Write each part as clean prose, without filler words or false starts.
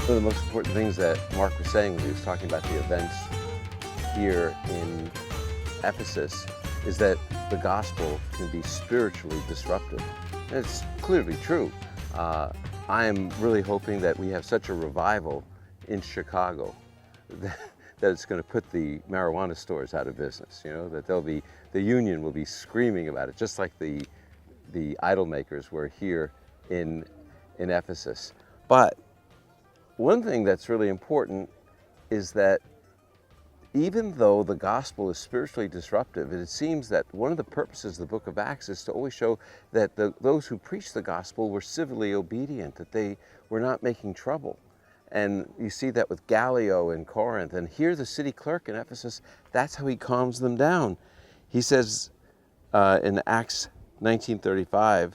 One of the most important things that Mark was saying when he was talking about the events here in Ephesus is that the gospel can be spiritually disruptive. And it's clearly true. I am really hoping that we have such a revival in Chicago that it's going to put the marijuana stores out of business. You know, that the union will be screaming about it, just like the idol makers were here in Ephesus. But one thing that's really important is that even though the gospel is spiritually disruptive, it seems that one of the purposes of the book of Acts is to always show that those who preached the gospel were civilly obedient, that they were not making trouble. And you see that with Gallio in Corinth. And here the city clerk in Ephesus, that's how he calms them down. He says in Acts 19:35,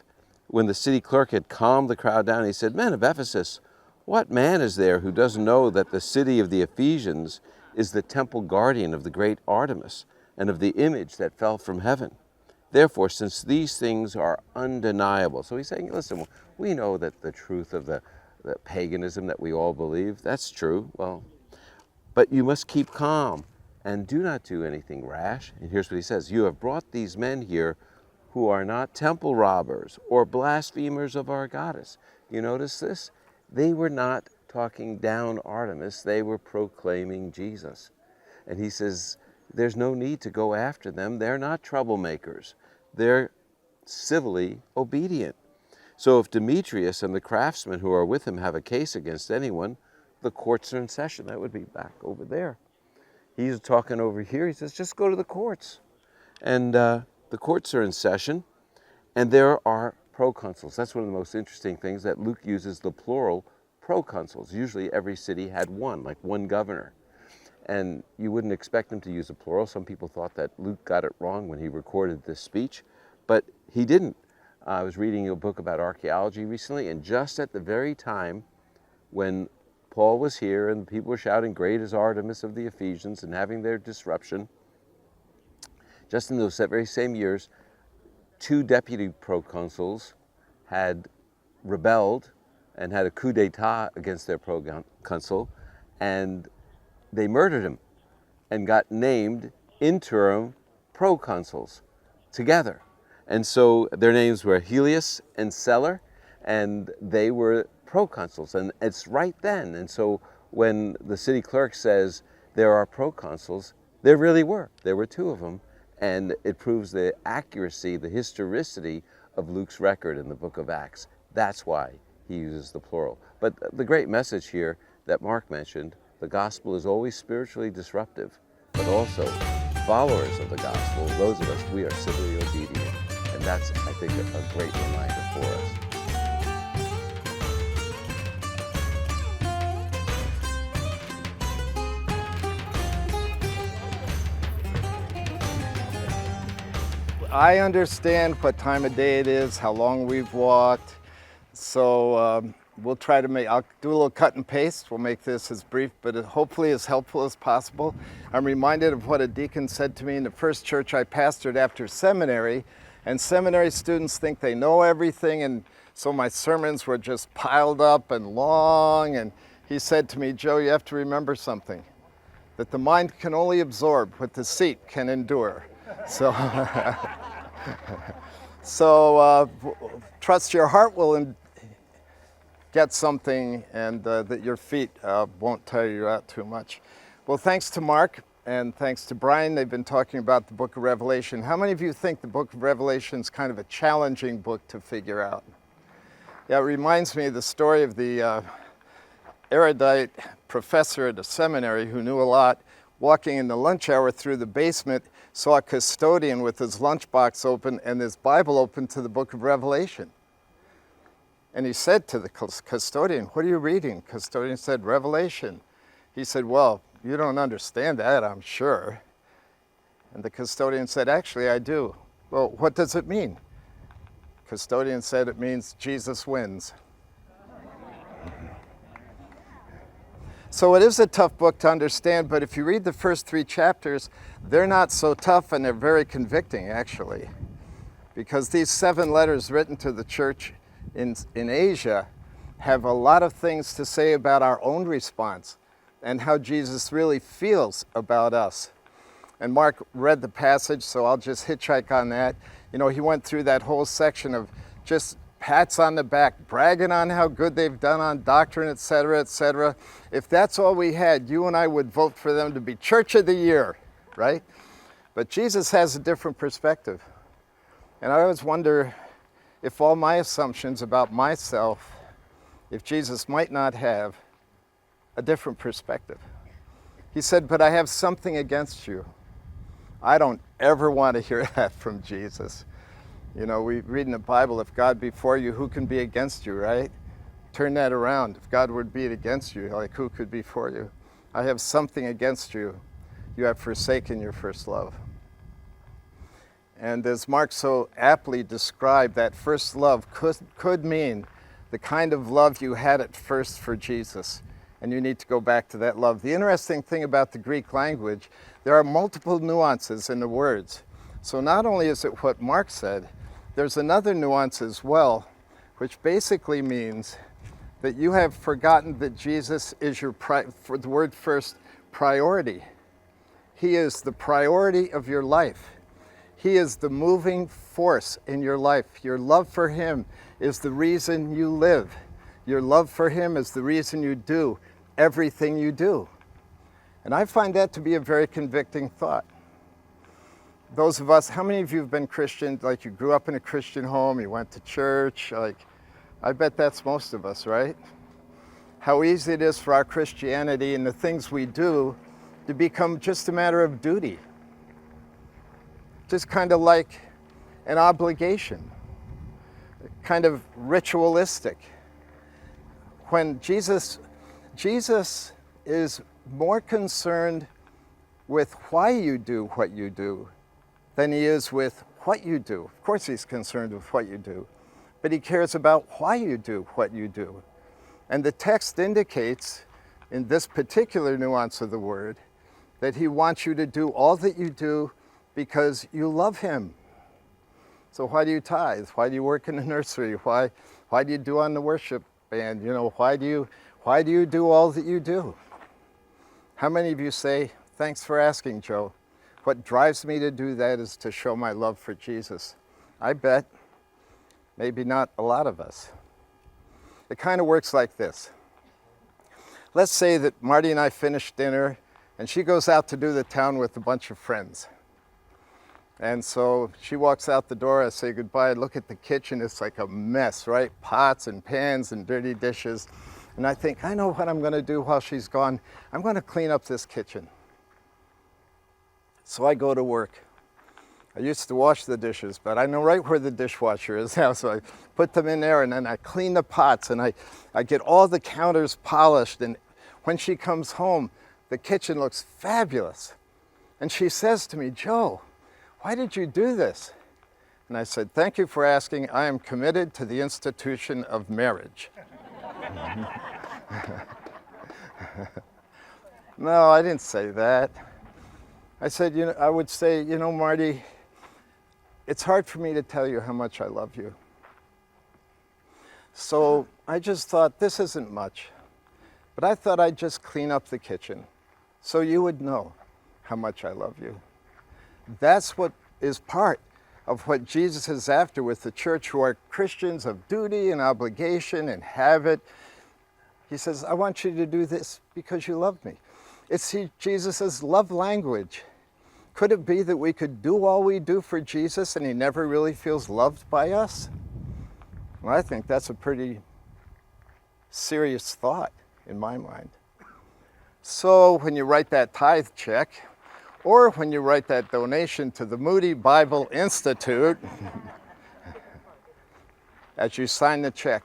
when the city clerk had calmed the crowd down, he said, "Men of Ephesus, what man is there who doesn't know that the city of the Ephesians is the temple guardian of the great Artemis and of the image that fell from heaven? Therefore, since these things are undeniable." So he's saying, listen, we know that the truth of the paganism that we all believe, that's true. Well, but you must keep calm and do not do anything rash. And here's what he says: "You have brought these men here who are not temple robbers or blasphemers of our goddess." You notice this? They were not talking down Artemis, they were proclaiming Jesus. And he says, there's no need to go after them. They're not troublemakers. They're civilly obedient. So if Demetrius and the craftsmen who are with him have a case against anyone, the courts are in session. That would be back over there. He's talking over here. He says, just go to the courts. And the courts are in session, and there are proconsuls. That's one of the most interesting things, that Luke uses the plural proconsuls. Usually every city had one, like one governor. And you wouldn't expect him to use a plural. Some people thought that Luke got it wrong when he recorded this speech, but he didn't. I was reading a book about archaeology recently, and just at the very time when Paul was here and the people were shouting, "Great is Artemis of the Ephesians," and having their disruption, just in those very same years, 2 deputy proconsuls had rebelled and had a coup d'etat against their proconsul, and they murdered him and got named interim proconsuls together. And so their names were Helius and Celer, and they were proconsuls, and it's right then. And so when the city clerk says there are proconsuls, there really were. There were 2 of them. And it proves the accuracy, the historicity of Luke's record in the book of Acts. That's why he uses the plural. But the great message here that Mark mentioned, the gospel is always spiritually disruptive, but also followers of the gospel, those of us, we are civilly obedient. And that's, I think, a great reminder for us. I understand what time of day it is, how long we've walked, so we'll try to I'll do a little cut and paste. We'll make this as brief, but hopefully as helpful as possible. I'm reminded of what a deacon said to me in the first church I pastored after seminary, and seminary students think they know everything, and so my sermons were just piled up and long, and he said to me, "Joe, you have to remember something, that the mind can only absorb what the seat can endure." So, trust your heart will get something, and that your feet won't tire you out too much. Well, thanks to Mark and thanks to Brian. They've been talking about the book of Revelation. How many of you think the book of Revelation is kind of a challenging book to figure out? Yeah, it reminds me of the story of the erudite professor at a seminary who knew a lot, walking in the lunch hour through the basement, saw a custodian with his lunchbox open and his Bible open to the book of Revelation. And he said to the custodian, "What are you reading?" Custodian said, "Revelation." He said, "Well, you don't understand that, I'm sure." And the custodian said, "Actually, I do." "Well, what does it mean?" Custodian said, "It means Jesus wins." So it is a tough book to understand, but if you read the first 3 chapters, they're not so tough, and they're very convicting, actually. Because these 7 letters written to the church in Asia have a lot of things to say about our own response and how Jesus really feels about us. And Mark read the passage, so I'll just hitchhike on that. You know, he went through that whole section of just pats on the back, bragging on how good they've done on doctrine, et cetera, et cetera. If that's all we had, you and I would vote for them to be Church of the Year, right? But Jesus has a different perspective. And I always wonder if all my assumptions about myself, if Jesus might not have a different perspective. He said, but I have something against you. I don't ever want to hear that from Jesus. You know, we read in the Bible, if God be for you, who can be against you, right? Turn that around. If God would be against you, like who could be for you? I have something against you. You have forsaken your first love. And as Mark so aptly described, that first love could mean the kind of love you had at first for Jesus. And you need to go back to that love. The interesting thing about the Greek language, there are multiple nuances in the words. So not only is it what Mark said, there's another nuance as well, which basically means that you have forgotten that Jesus is your, for the word first, priority. He is the priority of your life. He is the moving force in your life. Your love for him is the reason you live. Your love for him is the reason you do everything you do. And I find that to be a very convicting thought. Those of us, how many of you have been Christian, like you grew up in a Christian home, you went to church, like, I bet that's most of us, right? How easy it is for our Christianity and the things we do to become just a matter of duty. Just kind of like an obligation, kind of ritualistic. When Jesus is more concerned with why you do what you do than he is with what you do. Of course he's concerned with what you do, but he cares about why you do what you do. And the text indicates, in this particular nuance of the word, that he wants you to do all that you do because you love him. So why do you tithe? Why do you work in the nursery? Why do you do on the worship band? You know, why do you do all that you do? How many of you say, thanks for asking, Joe. What drives me to do that is to show my love for Jesus. I bet maybe not a lot of us. It kind of works like this. Let's say that Marty and I finish dinner and she goes out to do the town with a bunch of friends. And so she walks out the door, I say goodbye, I look at the kitchen, it's like a mess, right? Pots and pans and dirty dishes. And I think, I know what I'm gonna do while she's gone. I'm gonna clean up this kitchen. So I go to work. I used to wash the dishes, but I know right where the dishwasher is now, so I put them in there and then I clean the pots and I get all the counters polished, and when she comes home, the kitchen looks fabulous. And she says to me, Joe, why did you do this? And I said, thank you for asking. I am committed to the institution of marriage. No, I didn't say that. I said, I would say, Marty, it's hard for me to tell you how much I love you. So I just thought, this isn't much. But I thought I'd just clean up the kitchen so you would know how much I love you. That's what is part of what Jesus is after with the church, who are Christians of duty and obligation and habit. He says, I want you to do this because you love me. It's Jesus' love language. Could it be that we could do all we do for Jesus and he never really feels loved by us? Well, I think that's a pretty serious thought in my mind. So when you write that tithe check, or when you write that donation to the Moody Bible Institute, as you sign the check,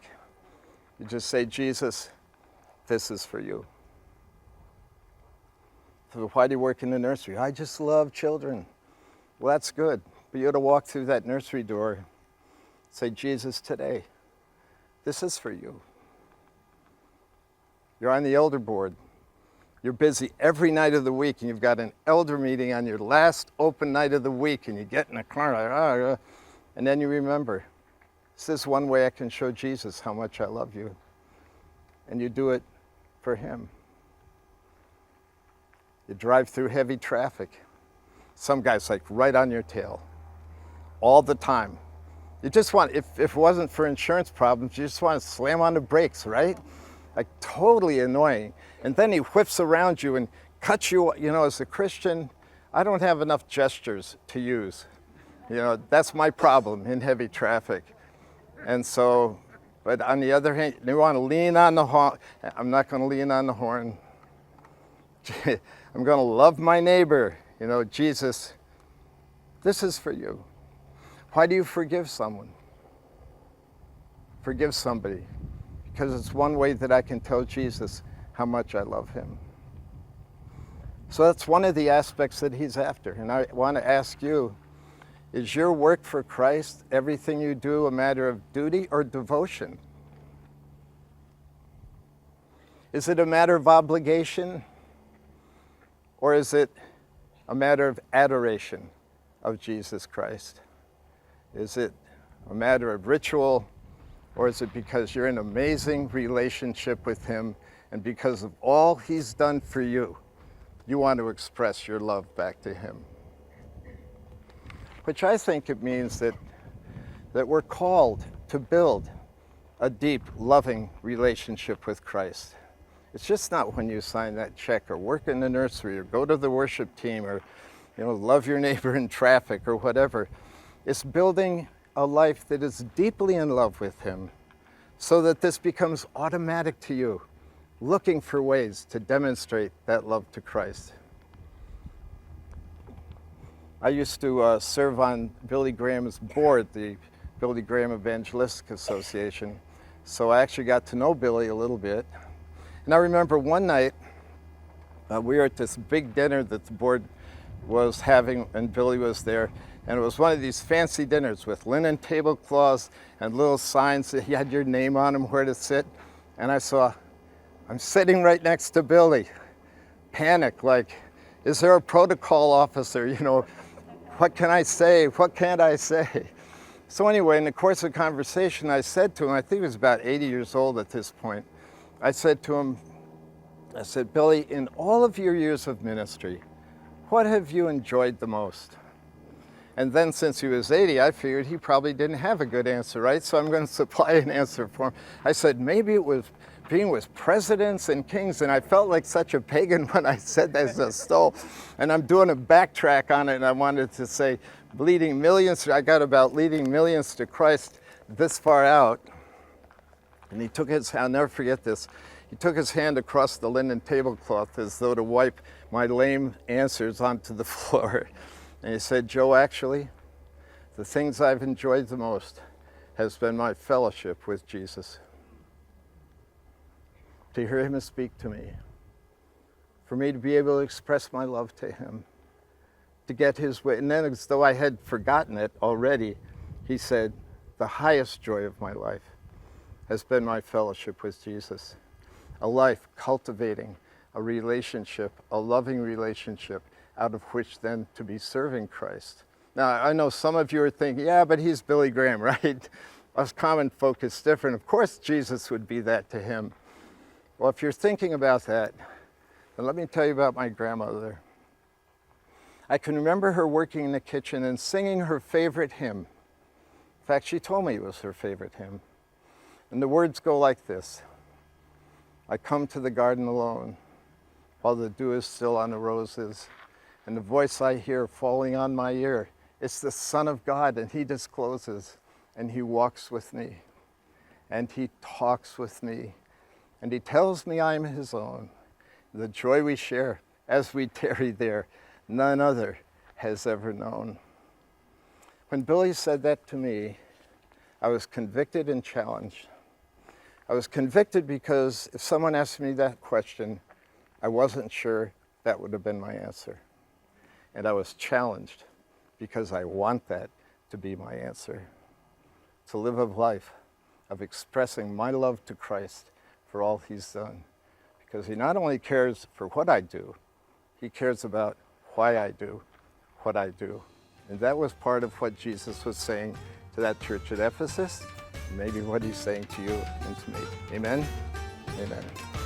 you just say, Jesus, this is for you. So why do you work in the nursery? I just love children. Well, that's good. But you ought to walk through that nursery door, say, Jesus, today, this is for you. You're on the elder board. You're busy every night of the week, and you've got an elder meeting on your last open night of the week, and you get in a car, and then you remember, this is one way I can show Jesus how much I love you. and you do it for him. You drive through heavy traffic. Some guy's like right on your tail all the time. You just want, if it wasn't for insurance problems, you just want to slam on the brakes, right? Like totally annoying. And then he whips around you and cuts you, as a Christian, I don't have enough gestures to use. That's my problem in heavy traffic. And so, but on the other hand, you want to lean on the horn. I'm not going to lean on the horn. I'm going to love my neighbor. Jesus, this is for you. Why do you forgive someone? Forgive somebody. Because it's one way that I can tell Jesus how much I love him. So that's one of the aspects that he's after. And I want to ask you, is your work for Christ, everything you do, a matter of duty or devotion? Is it a matter of obligation? Or is it a matter of adoration of Jesus Christ? Is it a matter of ritual? Or is it because you're in an amazing relationship with him, and because of all he's done for you, you want to express your love back to him? Which I think it means that we're called to build a deep, loving relationship with Christ. It's just not when you sign that check or work in the nursery or go to the worship team or love your neighbor in traffic or whatever. It's building a life that is deeply in love with him so that this becomes automatic to you, looking for ways to demonstrate that love to Christ. I used to serve on Billy Graham's board, the Billy Graham Evangelistic Association. So I actually got to know Billy a little bit. And I remember one night, we were at this big dinner that the board was having, and Billy was there. And it was one of these fancy dinners with linen tablecloths and little signs that had your name on them, where to sit. And I'm sitting right next to Billy. Panic, like, is there a protocol officer? What can I say? What can't I say? So anyway, in the course of conversation, I said to him, I think he was about 80 years old at this point. I said to him, Billy, in all of your years of ministry, what have you enjoyed the most? And then since he was 80, I figured he probably didn't have a good answer, right? So I'm going to supply an answer for him. I said, maybe it was being with presidents and kings, and I felt like such a pagan when I said that as a Stowell. And I'm doing a backtrack on it, and I wanted to say leading millions. I got about leading millions to Christ this far out. And he took his, I'll never forget this, he took his hand across the linen tablecloth as though to wipe my lame answers onto the floor. And he said, Joe, actually, the things I've enjoyed the most has been my fellowship with Jesus. To hear him speak to me, for me to be able to express my love to him, to get his way. And then, as though I had forgotten it already, he said, the highest joy of my life has been my fellowship with Jesus. A life cultivating a relationship, a loving relationship, out of which then to be serving Christ. Now, I know some of you are thinking, yeah, but he's Billy Graham, right? Us common folk is different. Of course, Jesus would be that to him. Well, if you're thinking about that, then let me tell you about my grandmother. I can remember her working in the kitchen and singing her favorite hymn. In fact, she told me it was her favorite hymn. And the words go like this. I come to the garden alone, while the dew is still on the roses, and the voice I hear falling on my ear, it's the Son of God, and he discloses, and he walks with me, and he talks with me, and he tells me I'm his own. The joy we share as we tarry there, none other has ever known. When Billy said that to me, I was convicted and challenged. I was convicted because if someone asked me that question, I wasn't sure that would have been my answer. And I was challenged because I want that to be my answer. To live a life of expressing my love to Christ for all he's done. Because he not only cares for what I do, he cares about why I do what I do. And that was part of what Jesus was saying to that church at Ephesus, maybe what he's saying to you and to me. Amen? Amen.